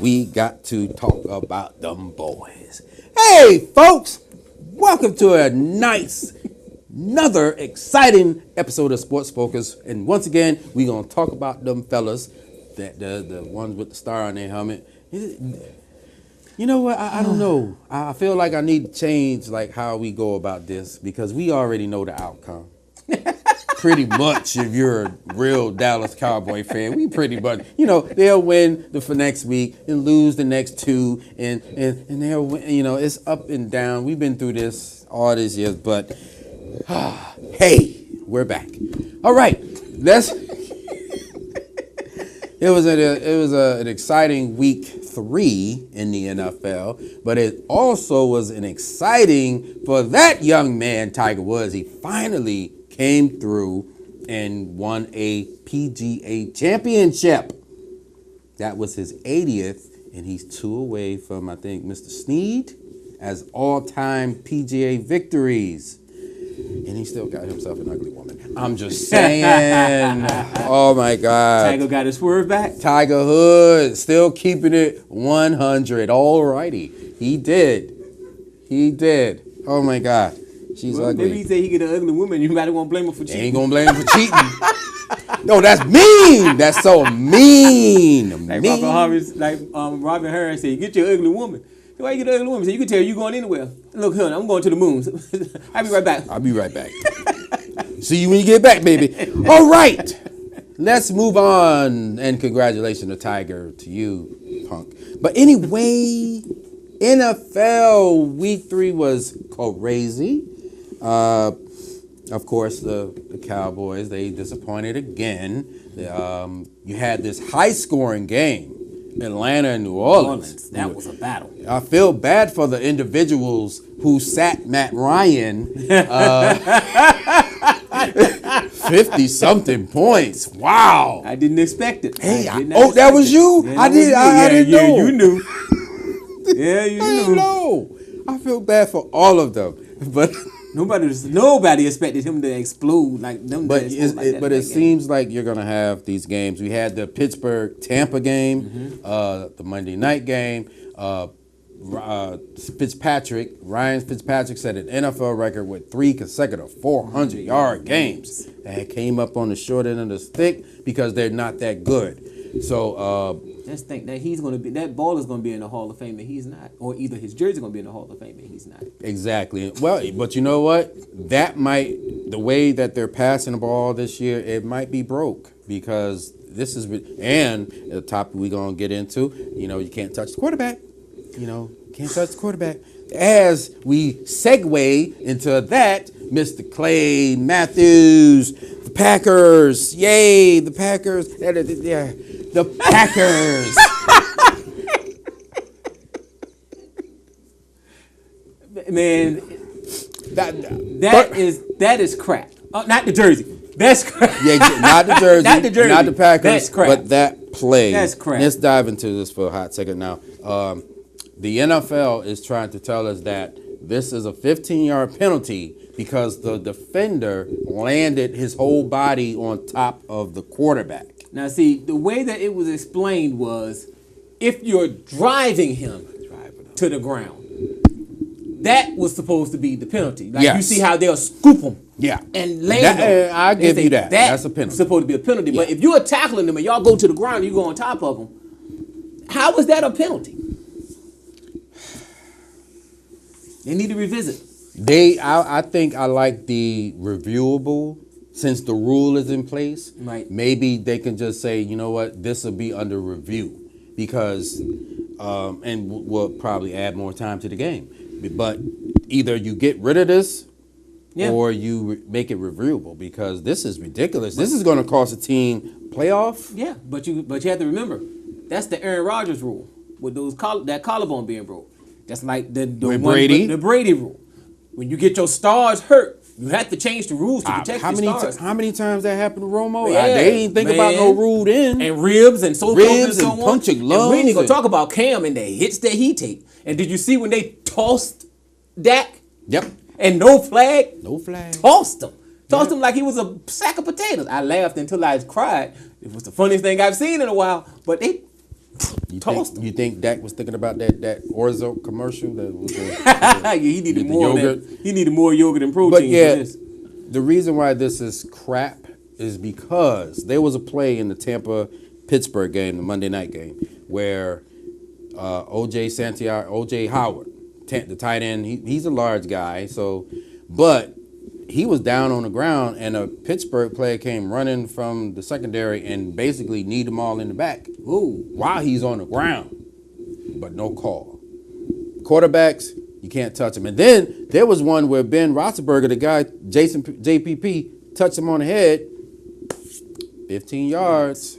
we got to talk about them boys. Hey, folks, welcome to another exciting episode of Sports Focus. And once again, we're going to talk about them fellas, that the ones with the star on their helmet. You know what? I don't know. I feel like I need to change how we go about this because we already know the outcome. Pretty much, if you're a real Dallas Cowboy fan, we pretty much, they'll win the next week and lose the next two, and they'll win. It's up and down. We've been through this all these years, but hey, we're back. All right, It was an exciting week 3 in the NFL, but it also was an exciting for that young man, Tiger Woods. He finally came through and won a PGA championship. That was his 80th, and he's 2 away from, I think, Mr. Snead as all-time PGA victories. And he still got himself an ugly woman. I'm just saying. Oh, my God. Tiger got his swerve back? Tiger Hood still keeping it 100. All righty. He did. Oh, my God. She's ugly. Maybe he said he get an ugly woman. You might want to blame her for cheating. Ain't going to blame him for cheating. No, that's mean. That's so mean. Like mean. Robin Harris said, get your ugly woman. Why you get an ugly woman? So you can tell you going anywhere. Look, honey, I'm going to the moon. I'll be right back. See you when you get back, baby. All right. Let's move on. And congratulations to Tiger, to you, punk. But anyway, NFL week 3 was crazy. Of course, the Cowboys, they disappointed again. You had this high-scoring game. Atlanta and New Orleans. That was a battle. I feel bad for the individuals who sat Matt Ryan 50-something points. Wow. I didn't expect it. Hey, that was you? Yeah, I didn't know. Yeah, you knew. Yeah, you knew. No. I feel bad for all of them. But nobody expected him to explode like them. But it seems like you're going to have these games. We had the Pittsburgh-Tampa game, the Monday night game. Ryan Fitzpatrick set an NFL record with 3 consecutive 400-yard games. That came up on the short end of the stick because they're not that good. So just think that that ball is going to be in the Hall of Fame and he's not, or either his jersey is going to be in the Hall of Fame and he's not. Exactly. Well, but you know what? The way that they're passing the ball this year, it might be broke because this is, and the topic we're going to get into, you can't touch the quarterback. Can't touch the quarterback. As we segue into that, Mr. Clay Matthews, the Packers, yay, the Packers, the Packers. Man, that is crap. Oh, not the jersey. That's crap. Yeah, not the jersey. Not the jersey. Not the Packers. That's crap. But that play. That's crap. Let's dive into this for a hot second now. The NFL is trying to tell us that this is a 15-yard penalty because the defender landed his whole body on top of the quarterback. Now, see, the way that it was explained was if you're driving him to the ground, that was supposed to be the penalty. Yes. You see how they'll scoop him and land him. I'll give you that. That's a penalty. Supposed to be a penalty. Yeah. But if you're tackling them and y'all go to the ground and you go on top of them, how is that a penalty? They need to revisit. I think I like the reviewable. Since the rule is in place, right. Maybe they can just say, you know what, this will be under review because, and we'll probably add more time to the game. But either you get rid of this or you make it reviewable because this is ridiculous. This is going to cost a team playoff. Yeah, but you have to remember, that's the Aaron Rodgers rule with that collarbone being broke. That's like the Brady rule. When you get your stars hurt, you have to change the rules to protect your stars. How many times that happened to Romo? Yeah, they ain't think about no rule then. And ribs and so ribs and punching lungs. And we ain't gonna talk about Cam and the hits that he take. And did you see when they tossed Dak? Yep. And no flag? No flag. Tossed him. Tossed him like he was a sack of potatoes. I laughed until I cried. It was the funniest thing I've seen in a while. But they tossed You think Dak was thinking about that Orzo commercial that was yeah, he needed more yogurt? He needed more yogurt and protein But yeah, for this. the reason why this is crap is because there was a play in the Tampa-Pittsburgh game, the Monday night game, where O.J. Howard, the tight end, he's a large guy, but he was down on the ground, and a Pittsburgh player came running from the secondary and basically kneed him all in the back. Ooh. While he's on the ground, but no call. Quarterbacks, you can't touch him. And then there was one where Ben Roethlisberger, the guy, JPP, touched him on the head, 15 yards.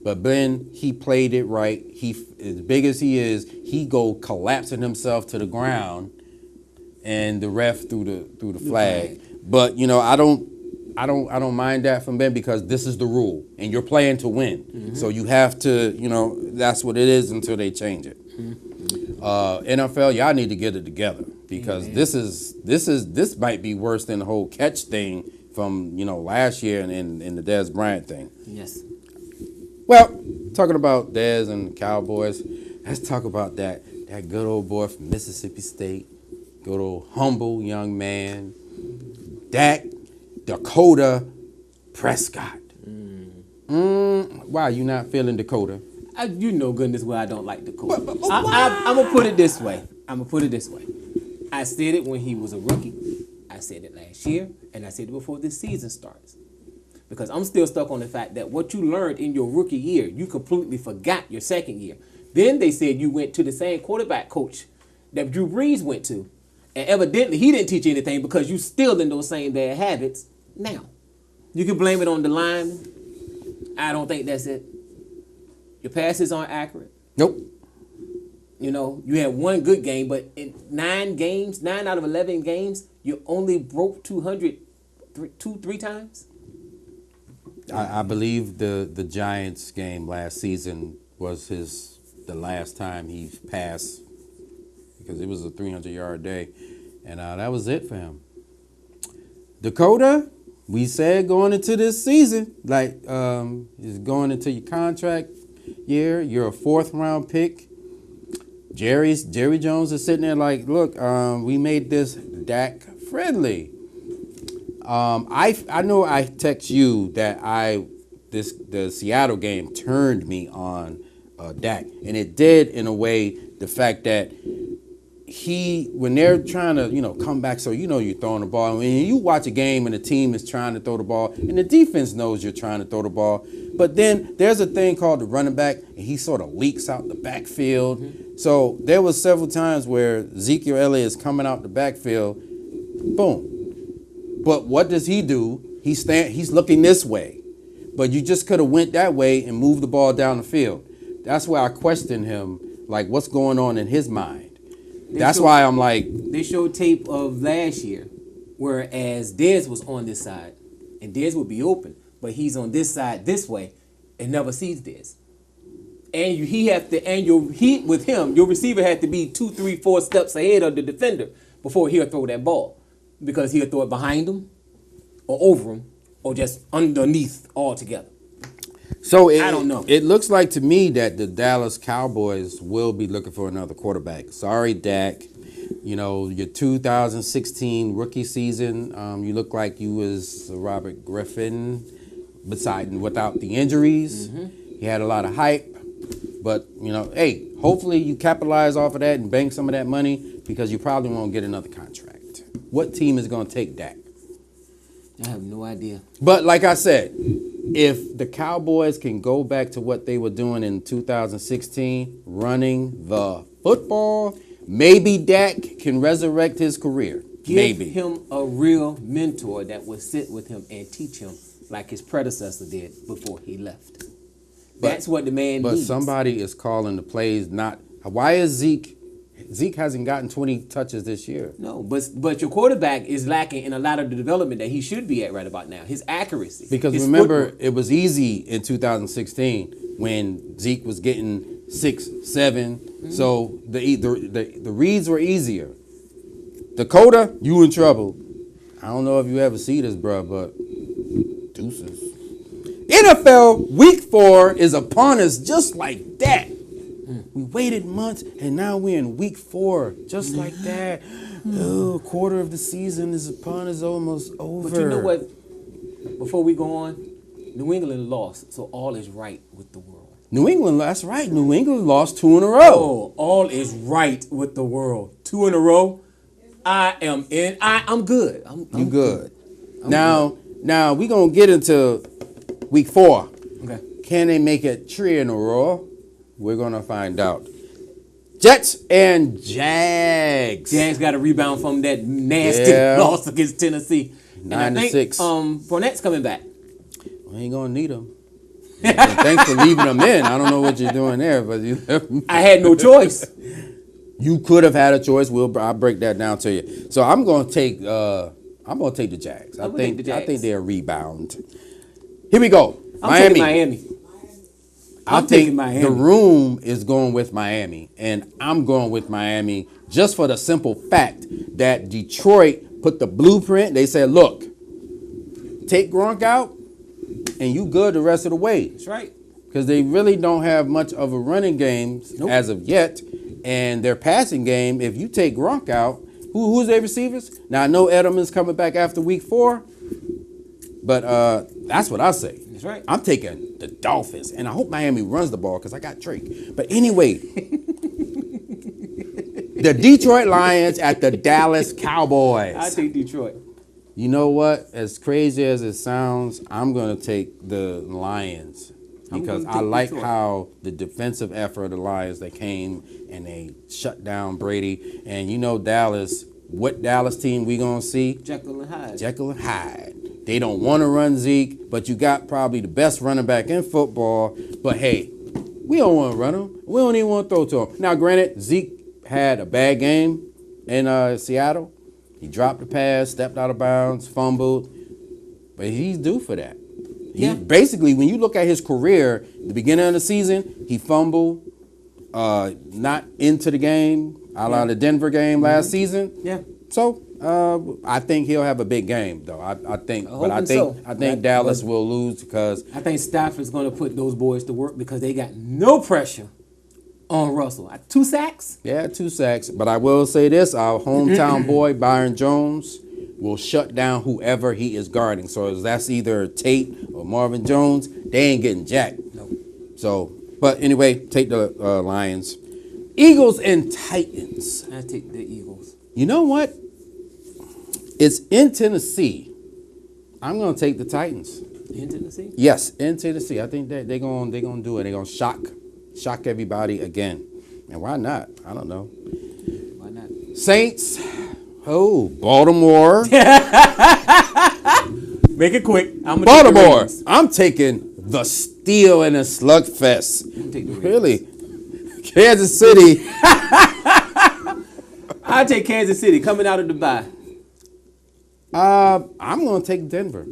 But Ben, he played it right. He, as big as he is, he go collapsing himself to the ground, and the ref threw the flag. But I don't mind that from Ben because this is the rule, and you're playing to win. Mm-hmm. So you have to, that's what it is until they change it. Mm-hmm. NFL, y'all need to get it together because this might be worse than the whole catch thing from last year and the Dez Bryant thing. Yes. Well, talking about Dez and the Cowboys, let's talk about that good old boy from Mississippi State, good old humble young man, Dak Dakota Prescott. Why you not feeling Dakota? You know goodness well I don't like Dakota. I'm going to put it this way. I said it when he was a rookie. I said it last year, and I said it before this season starts. Because I'm still stuck on the fact that what you learned in your rookie year, you completely forgot your second year. Then they said you went to the same quarterback coach that Drew Brees went to. And evidently he didn't teach you anything because you still in those same bad habits now. You can blame it on the lineman. I don't think that's it. Your passes aren't accurate. Nope. You had one good game, but in 9 out of 11 games, you only broke 200 three times. I believe the Giants game last season was the last time he passed because it was a 300-yard day, and that was it for him. Dakota, we said going into this season, is going into your contract year. You're a 4th-round pick. Jerry Jones is sitting there like, look, we made this Dak friendly. I know I text you that the Seattle game turned me on Dak, and it did in a way the fact that when they're trying to come back, so you're throwing the ball. When you watch a game and the team is trying to throw the ball, and the defense knows you're trying to throw the ball, but then there's a thing called the running back, and he sort of leaks out the backfield. Mm-hmm. So there was several times where Ezekiel Elliott is coming out the backfield, boom. But what does he do? He's looking this way. But you just could have went that way and moved the ball down the field. That's why I question him, like what's going on in his mind. That's why I'm like. They showed tape of last year, whereas Dez was on this side, and Dez would be open, but he's on this side this way, and never sees Dez. And with him, your receiver had to be 2, 3, 4 steps ahead of the defender before he'll throw that ball. Because he'll throw it behind him or over him or just underneath altogether. So I don't know. It looks like to me that the Dallas Cowboys will be looking for another quarterback. Sorry, Dak. Your 2016 rookie season, you look like you was Robert Griffin without the injuries. Mm-hmm. He had a lot of hype. But, hey, hopefully you capitalize off of that and bank some of that money because you probably won't get another contract. What team is going to take Dak? I have no idea. But like I said, if the Cowboys can go back to what they were doing in 2016, running the football, maybe Dak can resurrect his career. Give him a real mentor that would sit with him and teach him like his predecessor did before he left. That's what the man needs. But somebody is calling the plays. Why is Zeke hasn't gotten 20 touches this year. No, but your quarterback is lacking in a lot of the development that he should be at right about now. His accuracy. Because remember, it was easy in 2016 when Zeke was getting 6, 7. Mm-hmm. So the reads were easier. Dakota, you in trouble. I don't know if you ever see this, bro, but deuces. NFL Week 4 is upon us just like that. We waited months, and now we're in week 4, just like that. Oh, quarter of the season is almost over. But you know what? Before we go on, New England lost, so all is right with the world. New England, that's right. New England lost 2 in a row. Oh, all is right with the world. 2 in a row. I'm good. I'm good. Now we're going to get into week 4. Okay. Can they make it 3 in a row? We're going to find out. Jets and Jags. Jags got a rebound from that nasty loss against Tennessee. 9-6. Fournette's coming back. We ain't going to need him. Thanks for leaving them in. I don't know what you're doing there, but I had no choice. You could have had a choice. I'll break that down to you. So I'm going to take the Jags. I think they'll rebound. Here we go. I'm taking Miami. I think the room is going with Miami, and I'm going with Miami just for the simple fact that Detroit put the blueprint. They said, look, take Gronk out, and you good the rest of the way. That's right. Because they really don't have much of a running game as of yet, and their passing game, if you take Gronk out, who's their receivers? Now, I know Edelman's coming back after week 4, but that's what I say. That's right. I'm taking the Dolphins, and I hope Miami runs the ball because I got Drake. But anyway, the Detroit Lions at the Dallas Cowboys. I take Detroit. You know what? As crazy as it sounds, I'm going to take the Lions because I like how the defensive effort of the Lions, they came and they shut down Brady. And you know Dallas, what Dallas team we going to see? Jekyll and Hyde. Jekyll and Hyde. They don't want to run Zeke, but you got probably the best running back in football. But, hey, we don't want to run him. We don't even want to throw to him. Now, granted, Zeke had a bad game in Seattle. He dropped the pass, stepped out of bounds, fumbled. But he's due for that. Basically, when you look at his career, the beginning of the season, he fumbled, not into the game, a la the Denver game last season. Yeah. So I think he'll have a big game, though. I think Dallas will lose because I think Stafford's going to put those boys to work because they got no pressure on Russell. 2 sacks? Yeah, 2 sacks. But I will say this: our hometown boy Byron Jones will shut down whoever he is guarding. So that's either Tate or Marvin Jones. They ain't getting jacked. No. So, but anyway, take the Lions. Eagles and Titans. I take the Eagles. You know what? It's in Tennessee. I'm going to take the Titans. In Tennessee? Yes, in Tennessee. I think that they're going to do it. They're going to shock everybody again. And why not? I don't know. Why not? Saints. Oh, Baltimore. Make it quick. Baltimore. I'm taking the steal in a slugfest. Really? Kansas City. I'll take Kansas City coming out of the bye. I'm going to take Denver.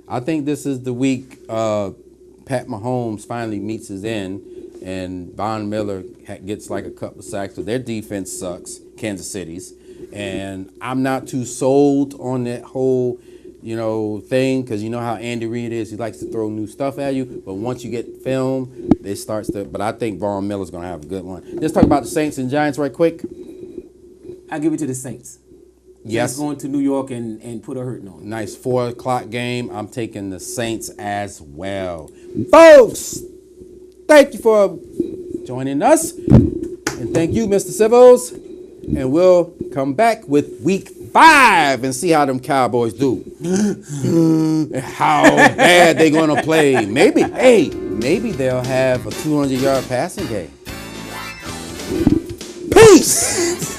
I think this is the week Pat Mahomes finally meets his end, and Von Miller gets like a couple of sacks. So their defense sucks, Kansas City's. And I'm not too sold on that whole, thing because you know how Andy Reid is. He likes to throw new stuff at you. But once you get film, it starts to. But I think Von Miller's going to have a good one. Let's talk about the Saints and Giants right quick. I'll give it to the Saints. Yes. Saints going to New York and put a hurting on. Nice 4 o'clock game. I'm taking the Saints as well. Folks, thank you for joining us. And thank you, Mr. Civils. And we'll come back with week 5 and see how them Cowboys do. And how bad they're going to play. Maybe they'll have a 200-yard passing game. Peace!